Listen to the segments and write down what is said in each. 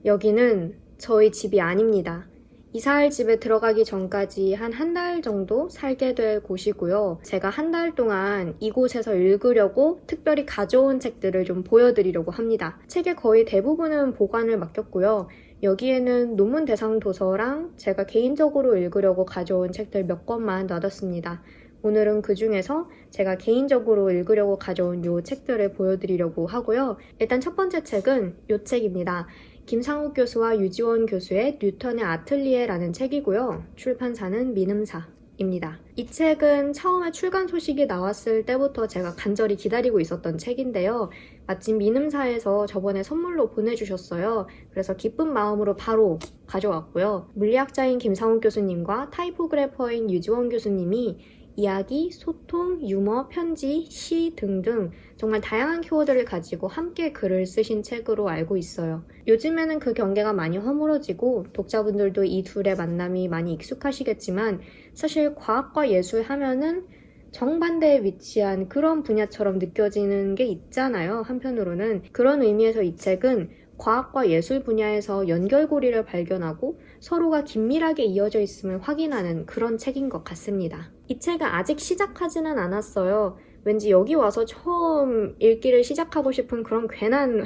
여기는 저희 집이 아닙니다. 이사할 집에 들어가기 전까지 한 달 정도 살게 될 곳이고요. 제가 한 달 동안 이곳에서 읽으려고 특별히 가져온 책들을 좀 보여드리려고 합니다. 책의 거의 대부분은 보관을 맡겼고요. 여기에는 논문 대상 도서랑 제가 개인적으로 읽으려고 가져온 책들 몇 권만 놔뒀습니다. 오늘은 그 중에서 제가 개인적으로 읽으려고 가져온 이 책들을 보여드리려고 하고요. 일단 첫 번째 책은 이 책입니다. 김상욱 교수와 유지원 교수의 뉴턴의 아틀리에라는 책이고요. 출판사는 민음사입니다. 이 책은 처음에 출간 소식이 나왔을 때부터 제가 간절히 기다리고 있었던 책인데요. 마침 민음사에서 저번에 선물로 보내주셨어요. 그래서 기쁜 마음으로 바로 가져왔고요. 물리학자인 김상욱 교수님과 타이포그래퍼인 유지원 교수님이 이야기, 소통, 유머, 편지, 시 등등 정말 다양한 키워드를 가지고 함께 글을 쓰신 책으로 알고 있어요. 요즘에는 그 경계가 많이 허물어지고 독자분들도 이 둘의 만남이 많이 익숙하시겠지만 사실 과학과 예술 하면은 정반대에 위치한 그런 분야처럼 느껴지는 게 있잖아요. 한편으로는 그런 의미에서 이 책은 과학과 예술 분야에서 연결고리를 발견하고 서로가 긴밀하게 이어져 있음을 확인하는 그런 책인 것 같습니다. 이 책은 아직 시작하지는 않았어요. 왠지 여기 와서 처음 읽기를 시작하고 싶은 그런 괜한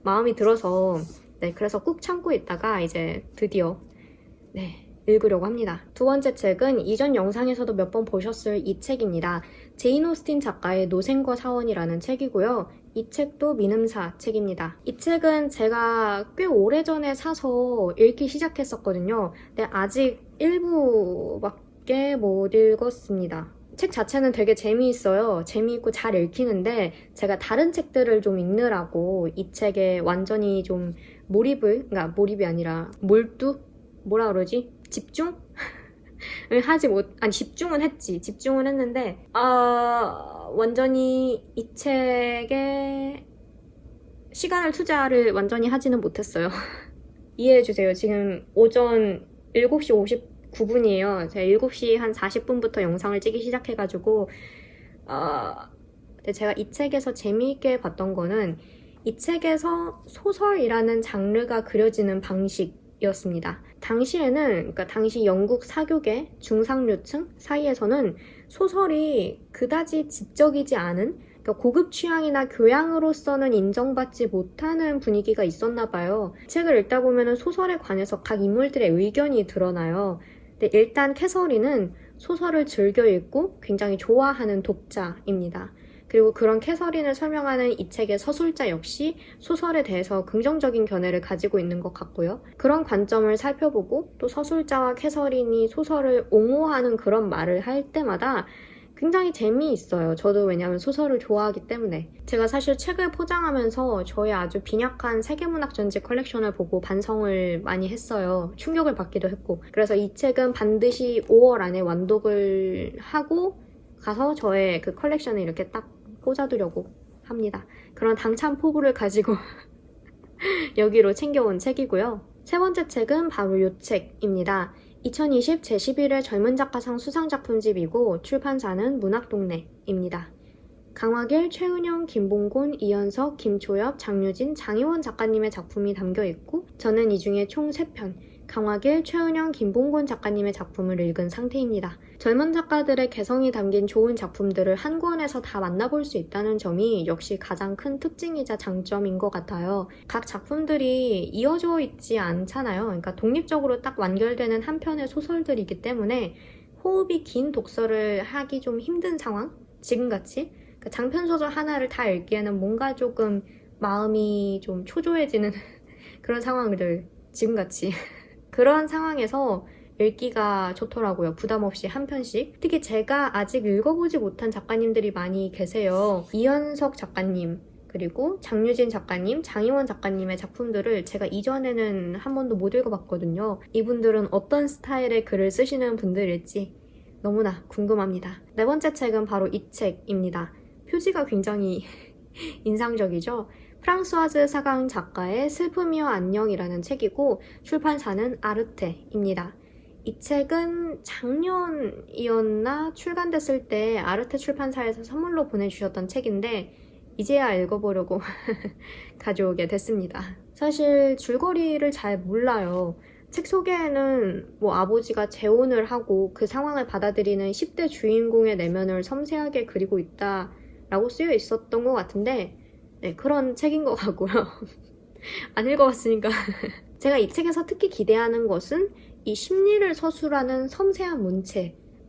마음이 들어서 그래서 꾹 참고 있다가 이제 드디어 읽으려고 합니다. 두 번째 책은 이전 영상에서도 몇 번 보셨을 이 책입니다. 제인 오스틴 작가의 노생과 사원이라는 책이고요. 이 책도 민음사 책입니다. 이 책은 제가 꽤 오래전에 사서 읽기 시작했었거든요. 근데 아직 일부밖에 못 읽었습니다. 책 자체는 되게 재미있어요. 재미있고 잘 읽히는데 제가 다른 책들을 좀 읽느라고 이 책에 완전히 좀 그러니까 몰입이 아니라 뭐라 그러지? 집중을 집중은 했지. 집중은 했는데, 완전히 이 책에 시간을 완전히 하지는 못했어요. 이해해주세요. 지금 오전 7시 59분이에요. 제가 7시 한 40분부터 영상을 찍기 시작해가지고, 근데 제가 이 책에서 재미있게 봤던 거는 이 책에서 소설이라는 장르가 그려지는 방식이었습니다. 그러니까 당시 영국 사교계 중상류층 사이에서는 소설이 그다지 지적이지 않은, 그러니까 고급 취향이나 교양으로서는 인정받지 못하는 분위기가 있었나 봐요. 책을 읽다 보면 소설에 관해서 각 인물들의 의견이 드러나요. 근데 일단 캐서린은 소설을 즐겨 읽고 굉장히 좋아하는 독자입니다. 그리고 그런 캐서린을 설명하는 이 책의 서술자 역시 소설에 대해서 긍정적인 견해를 가지고 있는 것 같고요. 그런 관점을 살펴보고 또 서술자와 캐서린이 소설을 옹호하는 그런 말을 할 때마다 굉장히 재미있어요. 저도 왜냐하면 소설을 좋아하기 때문에. 제가 사실 책을 포장하면서 저의 아주 빈약한 세계문학 전집 컬렉션을 보고 반성을 많이 했어요. 충격을 받기도 했고. 그래서 이 책은 반드시 5월 안에 완독을 하고 가서 저의 그 컬렉션을 이렇게 딱 꽂아두려고 합니다. 그런 당찬 포부를 가지고 여기로 챙겨온 책이고요. 세 번째 책은 바로 이 책입니다. 2020 제11회 젊은 작가상 수상작품집이고 출판사는 문학동네입니다. 강화길, 최은영, 김봉곤, 이현석, 김초엽, 장유진, 장희원 작가님의 작품이 담겨있고 저는 이 중에 총 3편 강화길, 최은영, 김봉곤 작가님의 작품을 읽은 상태입니다. 젊은 작가들의 개성이 담긴 좋은 작품들을 한 권에서 다 만나볼 수 있다는 점이 역시 가장 큰 특징이자 장점인 것 같아요. 각 작품들이 이어져 있지 않잖아요. 그러니까 독립적으로 딱 완결되는 한 편의 소설들이기 때문에 호흡이 긴 독서를 하기 좀 힘든 상황? 지금같이? 그러니까 장편소설 하나를 다 읽기에는 뭔가 조금 마음이 좀 초조해지는 그런 상황들, 지금같이. 그런 상황에서 읽기가 좋더라고요. 부담 없이 한 편씩. 특히 제가 아직 읽어보지 못한 작가님들이 많이 계세요. 이현석 작가님, 그리고 장유진 작가님, 장희원 작가님의 작품들을 제가 이전에는 한 번도 못 읽어봤거든요. 이분들은 어떤 스타일의 글을 쓰시는 분들일지 너무나 궁금합니다. 네 번째 책은 바로 이 책입니다. 표지가 굉장히 인상적이죠? 프랑스와즈 사강 작가의 슬픔이여 안녕이라는 책이고 출판사는 아르테입니다. 이 책은 작년이었나 출간됐을 때 아르테 출판사에서 선물로 보내주셨던 책인데 이제야 읽어보려고 가져오게 됐습니다. 사실 줄거리를 잘 몰라요. 책 소개에는 뭐 아버지가 재혼을 하고 그 상황을 받아들이는 10대 주인공의 내면을 섬세하게 그리고 있다라고 쓰여 있었던 것 같은데 네, 그런 책인 것 같고요. 안 읽어봤으니까. 제가 이 책에서 특히 기대하는 것은 이 심리를 서술하는 섬세한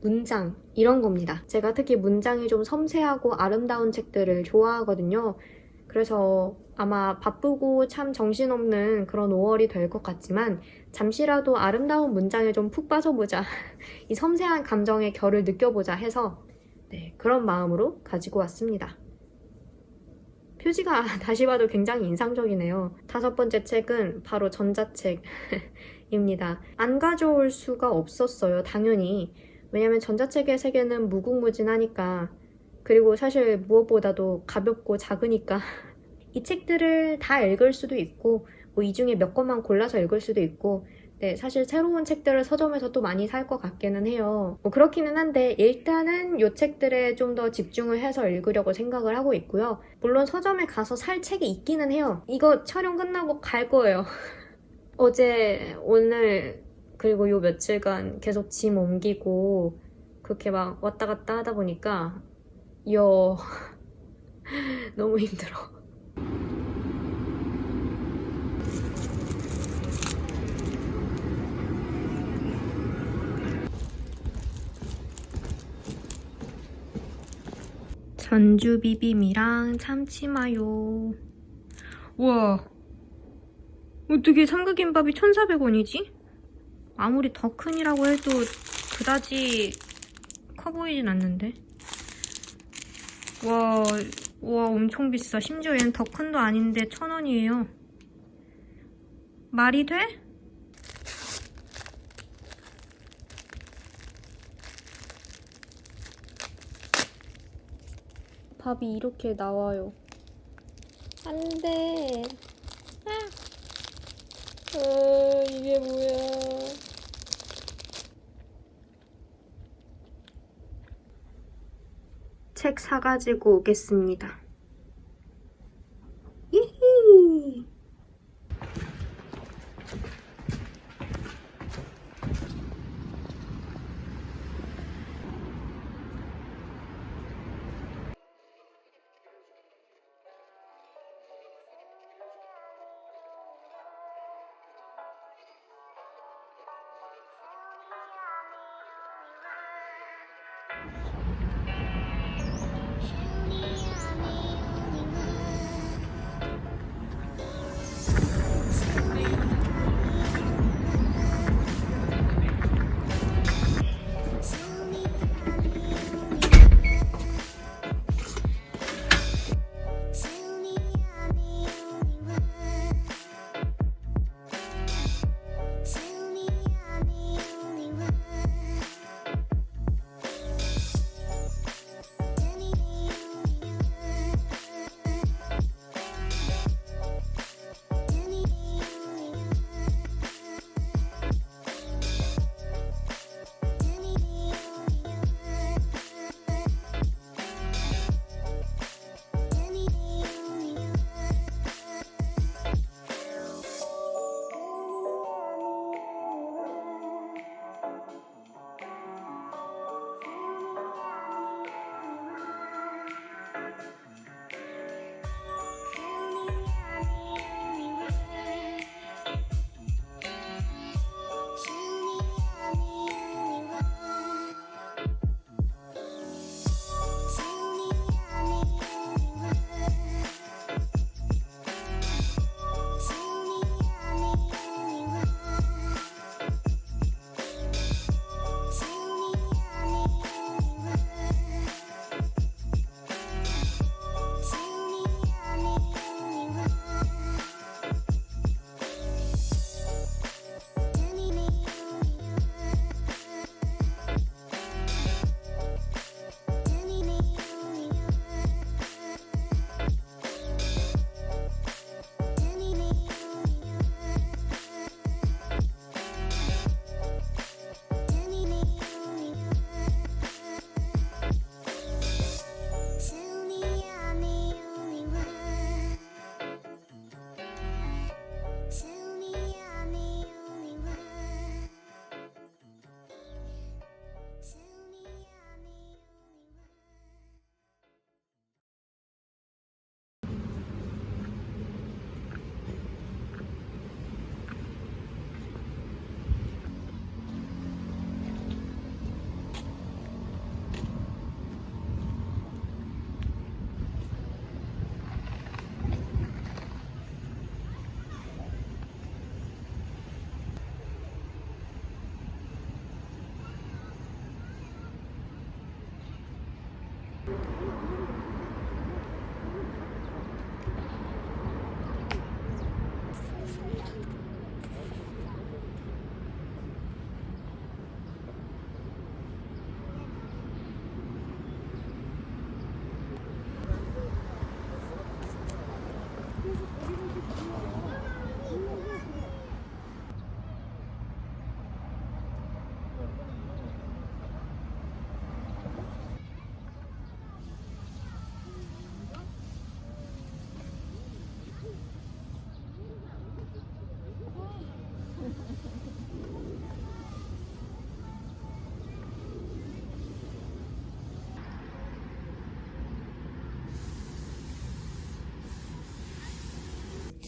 문장 이런 겁니다. 제가 특히 문장이 좀 섬세하고 아름다운 책들을 좋아하거든요. 그래서 아마 바쁘고 참 정신없는 그런 5월이 될 것 같지만 잠시라도 아름다운 문장에 좀 푹 빠져보자. 이 섬세한 감정의 결을 느껴보자 해서 네, 그런 마음으로 가지고 왔습니다. 표지가 다시 봐도 굉장히 인상적이네요. 5번째 책은 바로 전자책입니다. 안 가져올 수가 없었어요, 당연히. 왜냐면 전자책의 세계는 무궁무진하니까. 그리고 사실 무엇보다도 가볍고 작으니까. 이 책들을 다 읽을 수도 있고 뭐 이 중에 몇 권만 골라서 읽을 수도 있고 네, 사실 새로운 책들을 서점에서 또 많이 살 것 같기는 해요. 뭐 그렇기는 한데 일단은 이 책들에 좀 더 집중을 해서 읽으려고 생각을 하고 있고요. 물론 서점에 가서 살 책이 있기는 해요. 이거 촬영 끝나고 갈 거예요. 어제, 오늘 그리고 요 며칠간 계속 짐 옮기고 그렇게 막 왔다 갔다 하다 보니까 너무 힘들어. 전주 비빔이랑 참치마요. 우와, 어떻게 삼각김밥이 1,400원이지? 아무리 더 큰이라고 해도 그다지 커 보이진 않는데. 와, 엄청 비싸. 심지어 얘는 더 큰도 아닌데 1,000원이에요. 말이 돼? 밥이 이렇게 나와요. 안 돼. 이게 뭐야. 책 사가지고 오겠습니다. 히히.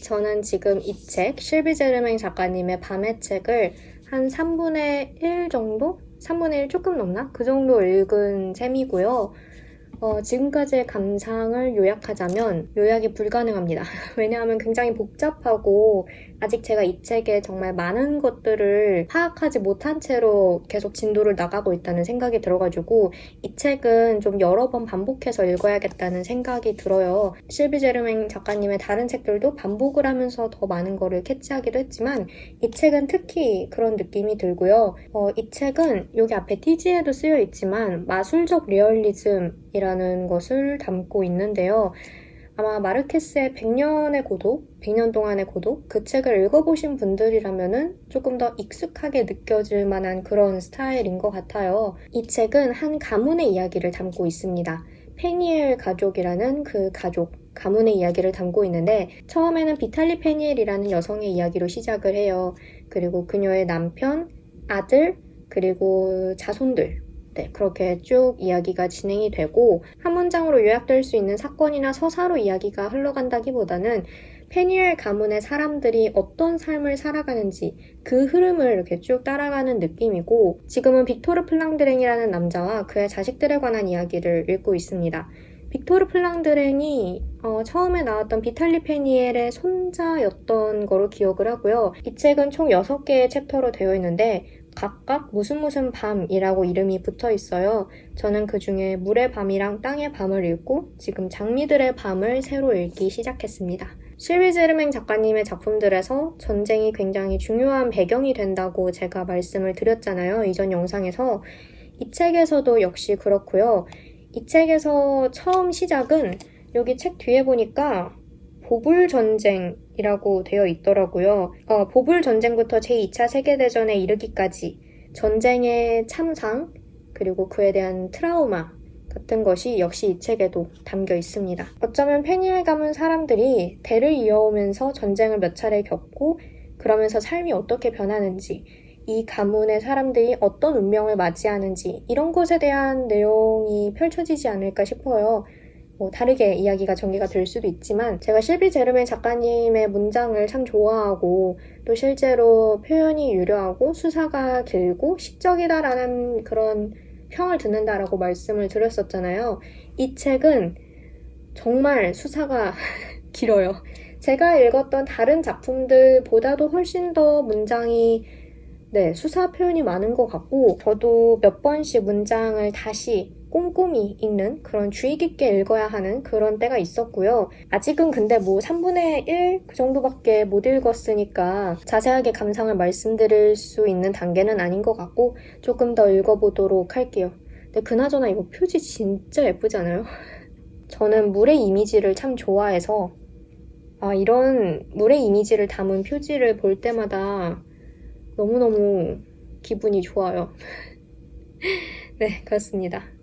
저는 지금 이 책, 실비 제르맹 작가님의 밤의 책을 한 3분의 1 정도? 3분의 1 조금 넘나? 그 정도 읽은 셈이고요. 지금까지의 감상을 요약하자면 요약이 불가능합니다. 왜냐하면 굉장히 복잡하고 아직 제가 이 책에 정말 많은 것들을 파악하지 못한 채로 계속 진도를 나가고 있다는 생각이 들어가지고 이 책은 좀 여러 번 반복해서 읽어야겠다는 생각이 들어요. 실비 제르맹 작가님의 다른 책들도 반복을 하면서 더 많은 거를 캐치하기도 했지만 이 책은 특히 그런 느낌이 들고요. 이 책은 여기 앞에 띠지에도 쓰여 있지만 마술적 리얼리즘이라는 것을 담고 있는데요. 아마 마르케스의 100년의 고독, 100년 동안의 고독, 그 책을 읽어보신 분들이라면은 조금 더 익숙하게 느껴질 만한 그런 스타일인 것 같아요. 이 책은 한 가문의 이야기를 담고 있습니다. 페니엘 가족이라는 그 가문의 이야기를 담고 있는데 처음에는 비탈리 페니엘이라는 여성의 이야기로 시작을 해요. 그리고 그녀의 남편, 아들, 그리고 자손들, 네, 그렇게 쭉 이야기가 진행이 되고 한 문장으로 요약될 수 있는 사건이나 서사로 이야기가 흘러간다기보다는 페니엘 가문의 사람들이 어떤 삶을 살아가는지 그 흐름을 이렇게 쭉 따라가는 느낌이고 지금은 빅토르 플랑드랭이라는 남자와 그의 자식들에 관한 이야기를 읽고 있습니다. 빅토르 플랑드랭이 처음에 나왔던 비탈리 페니엘의 손자였던 거로 기억을 하고요. 이 책은 총 6개의 챕터로 되어 있는데 각각 무슨 밤이라고 이름이 붙어 있어요. 저는 그 중에 물의 밤이랑 땅의 밤을 읽고 지금 장미들의 밤을 새로 읽기 시작했습니다. 실비 제르맹 작가님의 작품들에서 전쟁이 굉장히 중요한 배경이 된다고 제가 말씀을 드렸잖아요. 이전 영상에서. 이 책에서도 역시 그렇고요. 이 책에서 처음 시작은 여기 책 뒤에 보니까 보불전쟁이라고 되어 있더라고요. 보불전쟁부터 제2차 세계대전에 이르기까지 전쟁의 참상 그리고 그에 대한 트라우마 같은 것이 역시 이 책에도 담겨 있습니다. 어쩌면 페니엘 가문 사람들이 대를 이어오면서 전쟁을 몇 차례 겪고 그러면서 삶이 어떻게 변하는지 이 가문의 사람들이 어떤 운명을 맞이하는지 이런 것에 대한 내용이 펼쳐지지 않을까 싶어요. 다르게 이야기가 전개가 될 수도 있지만 제가 실비 제르맹 작가님의 문장을 참 좋아하고 또 실제로 표현이 유려하고 수사가 길고 시적이다라는 그런 평을 듣는다라고 말씀을 드렸었잖아요. 이 책은 정말 수사가 길어요. 제가 읽었던 다른 작품들보다도 훨씬 더 문장이 수사 표현이 많은 것 같고 저도 몇 번씩 문장을 다시 꼼꼼히 읽는 그런 주의 깊게 읽어야 하는 그런 때가 있었고요. 아직은 근데 3분의 1 그 정도밖에 못 읽었으니까 자세하게 감상을 말씀드릴 수 있는 단계는 아닌 것 같고 조금 더 읽어보도록 할게요. 근데 그나저나 이거 표지 진짜 예쁘지 않아요? 저는 물의 이미지를 참 좋아해서 이런 물의 이미지를 담은 표지를 볼 때마다 너무너무 기분이 좋아요. 네, 그렇습니다.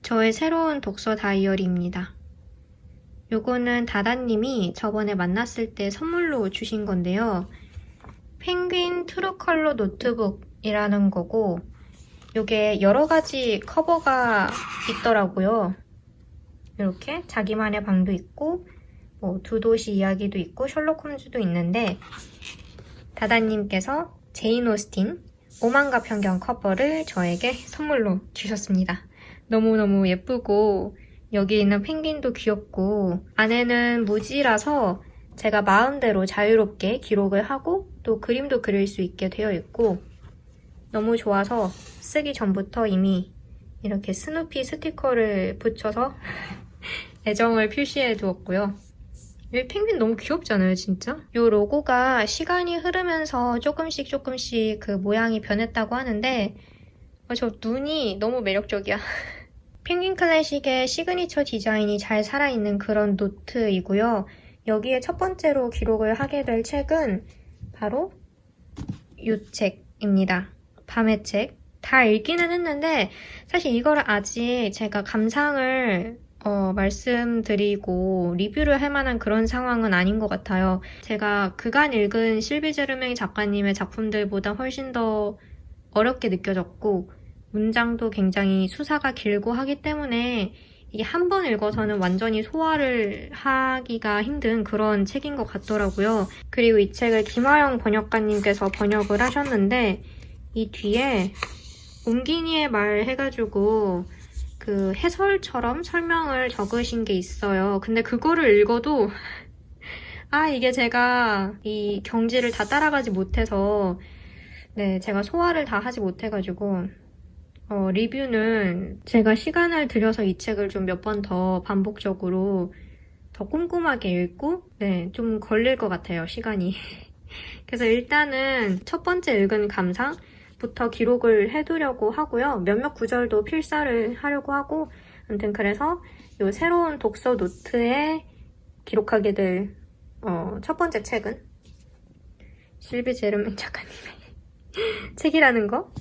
저의 새로운 독서 다이어리입니다. 요거는 다다님이 저번에 만났을 때 선물로 주신 건데요. 펭귄 트루컬러 노트북이라는 거고, 요게 여러 가지 커버가 있더라고요. 이렇게 자기만의 방도 있고, 뭐 두도시 이야기도 있고, 셜록 홈즈도 있는데, 다다님께서 제인 오스틴 오만과 편견 커버를 저에게 선물로 주셨습니다. 너무너무 예쁘고 여기 있는 펭귄도 귀엽고 안에는 무지라서 제가 마음대로 자유롭게 기록을 하고 또 그림도 그릴 수 있게 되어 있고 너무 좋아서 쓰기 전부터 이미 이렇게 스누피 스티커를 붙여서 애정을 표시해 두었고요. 이 펭귄 너무 귀엽잖아요, 진짜? 이 로고가 시간이 흐르면서 조금씩 그 모양이 변했다고 하는데 저 눈이 너무 매력적이야. 펭귄 클래식의 시그니처 디자인이 잘 살아있는 그런 노트이고요. 여기에 첫 번째로 기록을 하게 될 책은 바로 이 책입니다. 밤의 책. 다 읽기는 했는데 사실 이거를 아직 제가 감상을 말씀드리고 리뷰를 할 만한 그런 상황은 아닌 것 같아요. 제가 그간 읽은 실비 제르맹 작가님의 작품들보다 훨씬 더 어렵게 느껴졌고 문장도 굉장히 수사가 길고 하기 때문에 이게 한 번 읽어서는 완전히 소화를 하기가 힘든 그런 책인 것 같더라고요. 그리고 이 책을 김화영 번역가님께서 번역을 하셨는데 이 뒤에 옹기니의 말 해가지고 그 해설처럼 설명을 적으신 게 있어요. 근데 그거를 읽어도 이게 제가 이 경지를 다 따라가지 못해서 제가 소화를 다 하지 못해가지고 리뷰는 제가 시간을 들여서 이 책을 좀 몇 번 더 반복적으로 더 꼼꼼하게 읽고 좀 걸릴 것 같아요, 시간이. 그래서 일단은 첫 번째 읽은 감상부터 기록을 해두려고 하고요. 몇몇 구절도 필사를 하려고 하고 아무튼 그래서 이 새로운 독서 노트에 기록하게 될 첫 번째 책은 실비 제르맹 작가님의 책이라는 거.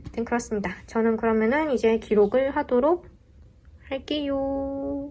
아무튼 그렇습니다. 저는 그러면은 이제 기록을 하도록 할게요.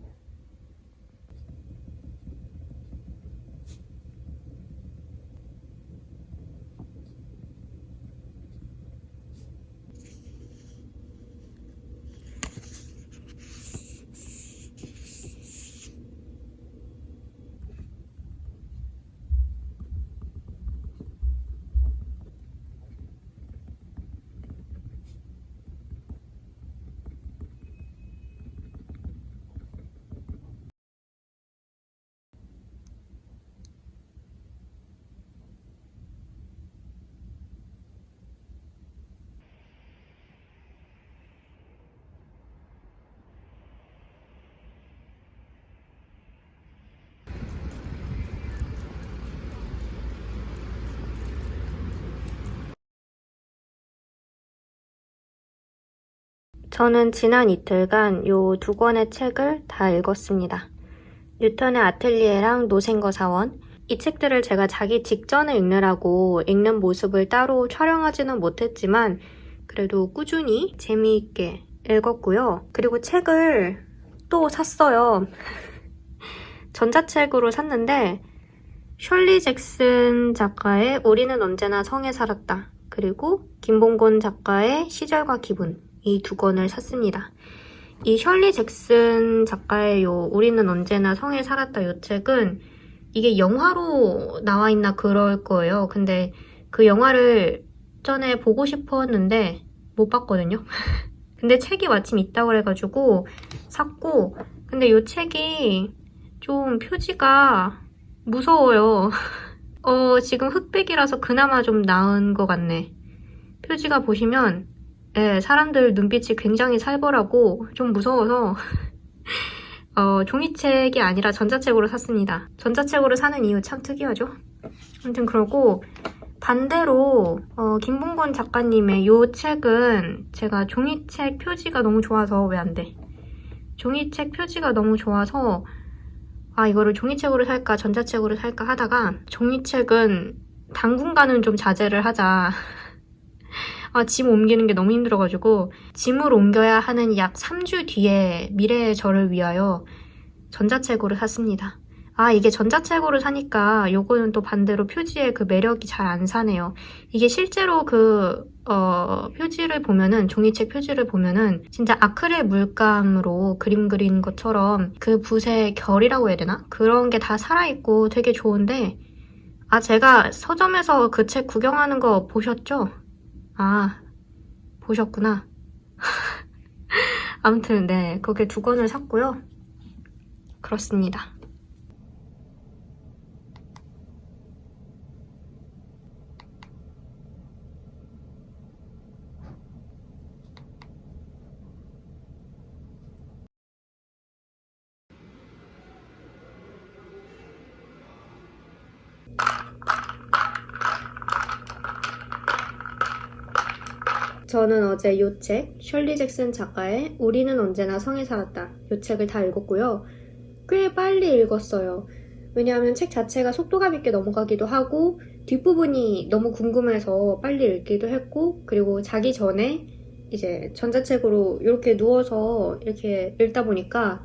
저는 지난 이틀간 요 두 권의 책을 다 읽었습니다. 뉴턴의 아틀리에랑 노생거 사원. 이 책들을 제가 자기 직전에 읽느라고 읽는 모습을 따로 촬영하지는 못했지만 그래도 꾸준히 재미있게 읽었고요. 그리고 책을 또 샀어요. 전자책으로 샀는데 셜리 잭슨 작가의 우리는 언제나 성에 살았다. 그리고 김봉곤 작가의 시절과 기분. 이 두 권을 샀습니다. 이 셜리 잭슨 작가의 요 우리는 언제나 성에 살았다 요 책은 이게 영화로 나와 있나 그럴 거예요. 근데 그 영화를 전에 보고 싶었는데 못 봤거든요. 근데 책이 마침 있다고 그래가지고 샀고 근데 요 책이 좀 표지가 무서워요. 지금 흑백이라서 그나마 좀 나은 것 같네. 표지가 보시면 사람들 눈빛이 굉장히 살벌하고 좀 무서워서 종이책이 아니라 전자책으로 샀습니다. 전자책으로 사는 이유 참 특이하죠? 아무튼 그러고 반대로 김봉곤 작가님의 이 책은 제가 종이책 표지가 너무 좋아서 왜 안 돼? 종이책 표지가 너무 좋아서 이거를 종이책으로 살까 전자책으로 살까 하다가 종이책은 당분간은 좀 자제를 하자. 짐 옮기는 게 너무 힘들어가지고 짐을 옮겨야 하는 약 3주 뒤에 미래의 저를 위하여 전자책으로 샀습니다. 이게 전자책으로 사니까 요거는 또 반대로 표지의 그 매력이 잘 안 사네요. 이게 실제로 표지를 보면은, 종이책 표지를 보면은 진짜 아크릴 물감으로 그림 그린 것처럼 그 붓의 결이라고 해야 되나? 그런 게 다 살아있고 되게 좋은데, 제가 서점에서 그 책 구경하는 거 보셨죠? 보셨구나. 아무튼 네, 거기에 2권을 샀고요. 그렇습니다. 저는 어제 요 책, 셜리 잭슨 작가의 우리는 언제나 성에 살았다. 요 책을 다 읽었고요. 꽤 빨리 읽었어요. 왜냐하면 책 자체가 속도감 있게 넘어가기도 하고 뒷부분이 너무 궁금해서 빨리 읽기도 했고, 그리고 자기 전에 이제 전자책으로 이렇게 누워서 이렇게 읽다 보니까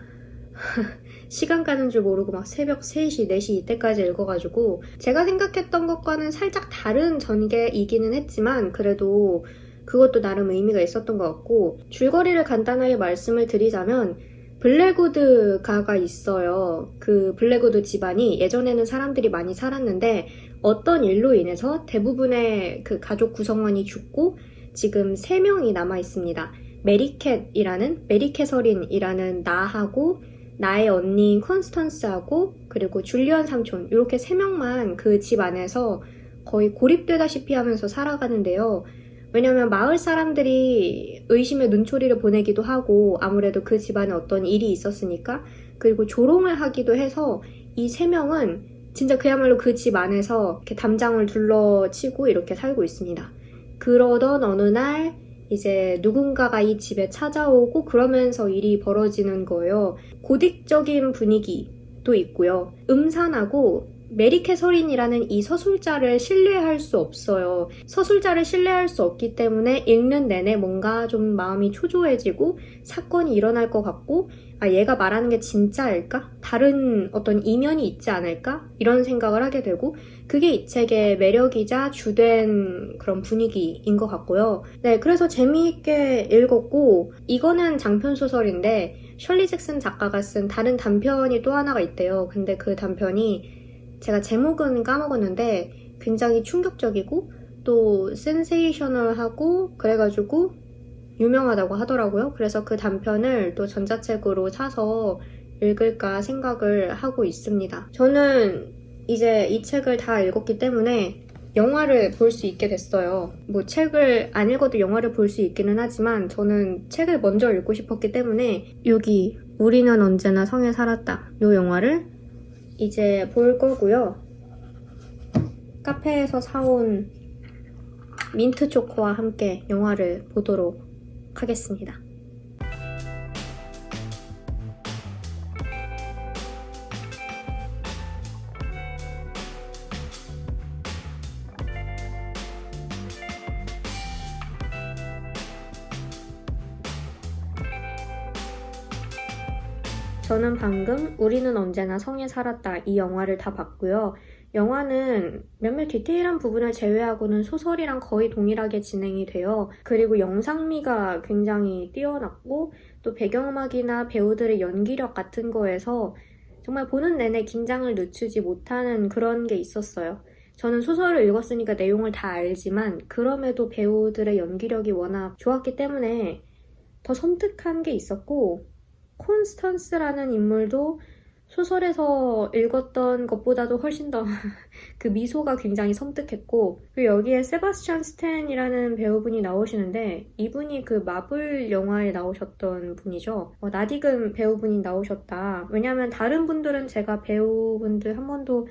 시간 가는 줄 모르고 막 새벽 3시, 4시 이때까지 읽어가지고 제가 생각했던 것과는 살짝 다른 전개이기는 했지만 그래도 그것도 나름 의미가 있었던 것 같고, 줄거리를 간단하게 말씀을 드리자면 블랙우드가가 있어요. 그 블랙우드 집안이 예전에는 사람들이 많이 살았는데 어떤 일로 인해서 대부분의 그 가족 구성원이 죽고 지금 3명이 남아 있습니다. 메리캐서린이라는 나하고 나의 언니인 컨스턴스하고 그리고 줄리언 삼촌, 이렇게 3명만 그 집 안에서 거의 고립되다시피 하면서 살아가는데요. 왜냐면 마을 사람들이 의심의 눈초리를 보내기도 하고 아무래도 그 집안에 어떤 일이 있었으니까, 그리고 조롱을 하기도 해서 이 3명은 진짜 그야말로 그 집 안에서 이렇게 담장을 둘러치고 이렇게 살고 있습니다. 그러던 어느 날 이제 누군가가 이 집에 찾아오고 그러면서 일이 벌어지는 거예요. 고딕적인 분위기도 있고요. 음산하고 메리캐서린이라는 이 서술자를 신뢰할 수 없어요. 서술자를 신뢰할 수 없기 때문에 읽는 내내 뭔가 좀 마음이 초조해지고 사건이 일어날 것 같고, 얘가 말하는 게 진짜일까? 다른 어떤 이면이 있지 않을까? 이런 생각을 하게 되고, 그게 이 책의 매력이자 주된 그런 분위기인 것 같고요. 네, 그래서 재미있게 읽었고, 이거는 장편소설인데 셜리 잭슨 작가가 쓴 다른 단편이 또 하나가 있대요. 근데 그 단편이 제가 제목은 까먹었는데 굉장히 충격적이고 또 센세이셔널하고 그래가지고 유명하다고 하더라고요. 그래서 그 단편을 또 전자책으로 사서 읽을까 생각을 하고 있습니다. 저는 이제 이 책을 다 읽었기 때문에 영화를 볼 수 있게 됐어요. 뭐 책을 안 읽어도 영화를 볼 수 있기는 하지만 저는 책을 먼저 읽고 싶었기 때문에 여기 우리는 언제나 성에 살았다, 이 영화를 이제 볼 거고요. 카페에서 사온 민트 초코와 함께 영화를 보도록 하겠습니다. 저는 방금 우리는 언제나 성에 살았다, 이 영화를 다 봤고요. 영화는 몇몇 디테일한 부분을 제외하고는 소설이랑 거의 동일하게 진행이 돼요. 그리고 영상미가 굉장히 뛰어났고 또 배경음악이나 배우들의 연기력 같은 거에서 정말 보는 내내 긴장을 늦추지 못하는 그런 게 있었어요. 저는 소설을 읽었으니까 내용을 다 알지만 그럼에도 배우들의 연기력이 워낙 좋았기 때문에 더 섬뜩한 게 있었고, 콘스턴스라는 인물도 소설에서 읽었던 것보다도 훨씬 더 그 미소가 굉장히 섬뜩했고, 그리고 여기에 세바스찬 스탠이라는 배우분이 나오시는데 이분이 그 마블 영화에 나오셨던 분이죠. 나디금 배우분이 나오셨다. 왜냐면 다른 분들은 제가 배우분들 한 번도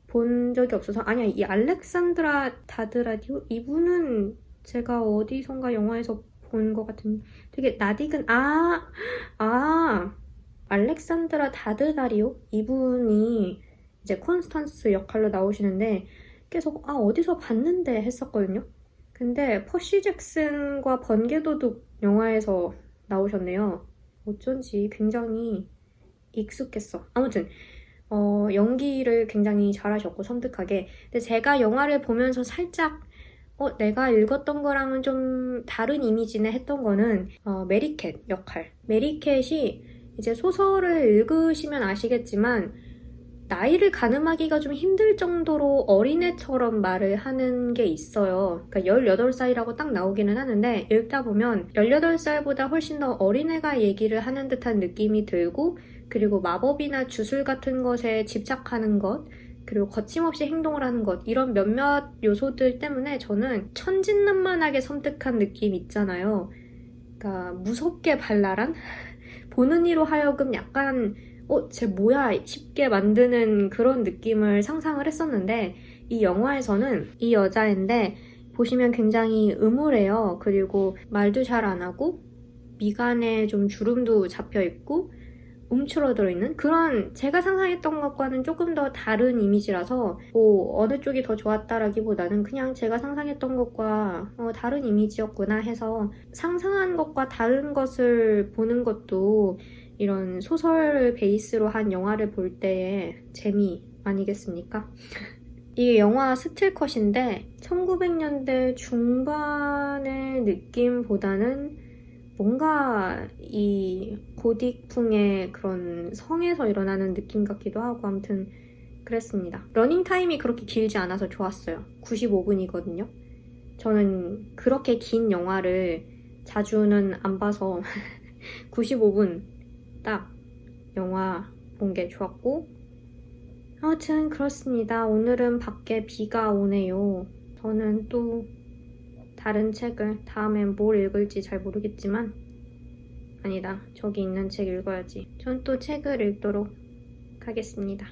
본 적이 없어서, 아니야, 이 알렉산드라 다드라디오? 이분은 제가 어디선가 영화에서 본 것 같은, 되게 나디근, 알렉산드라 다드다리오? 이분이 이제 콘스탄스 역할로 나오시는데 계속 어디서 봤는데 했었거든요. 근데 퍼시 잭슨과 번개도둑 영화에서 나오셨네요. 어쩐지 굉장히 익숙했어. 아무튼 연기를 굉장히 잘하셨고 섬뜩하게. 근데 제가 영화를 보면서 살짝 내가 읽었던 거랑은 좀 다른 이미지네 했던 거는 메리캣 역할. 메리캣이 이제 소설을 읽으시면 아시겠지만 나이를 가늠하기가 좀 힘들 정도로 어린애처럼 말을 하는 게 있어요. 그러니까 18살이라고 딱 나오기는 하는데 읽다 보면 18살보다 훨씬 더 어린애가 얘기를 하는 듯한 느낌이 들고, 그리고 마법이나 주술 같은 것에 집착하는 것, 그리고 거침없이 행동을 하는 것, 이런 몇몇 요소들 때문에 저는 천진난만하게 섬뜩한 느낌 있잖아요. 그러니까 무섭게 발랄한? 보는 이로 하여금 약간 쟤 뭐야 싶게 만드는 그런 느낌을 상상을 했었는데, 이 영화에서는 이 여자인데 보시면 굉장히 음울해요. 그리고 말도 잘 안 하고 미간에 좀 주름도 잡혀 있고 움츠러들어 있는 그런, 제가 상상했던 것과는 조금 더 다른 이미지라서 어느 쪽이 더 좋았다라기보다는 그냥 제가 상상했던 것과 다른 이미지였구나 해서, 상상한 것과 다른 것을 보는 것도 이런 소설을 베이스로 한 영화를 볼 때의 재미 아니겠습니까? 이게 영화 스틸컷인데 1900년대 중반의 느낌보다는 뭔가 이 고딕풍의 그런 성에서 일어나는 느낌 같기도 하고, 아무튼 그랬습니다. 러닝타임이 그렇게 길지 않아서 좋았어요. 95분이거든요. 저는 그렇게 긴 영화를 자주는 안 봐서 95분 딱 영화 본 게 좋았고, 아무튼 그렇습니다. 오늘은 밖에 비가 오네요. 저는 또 다른 책을 다음엔 뭘 읽을지 잘 모르겠지만, 아니다, 저기 있는 책 읽어야지. 전 또 책을 읽도록 하겠습니다.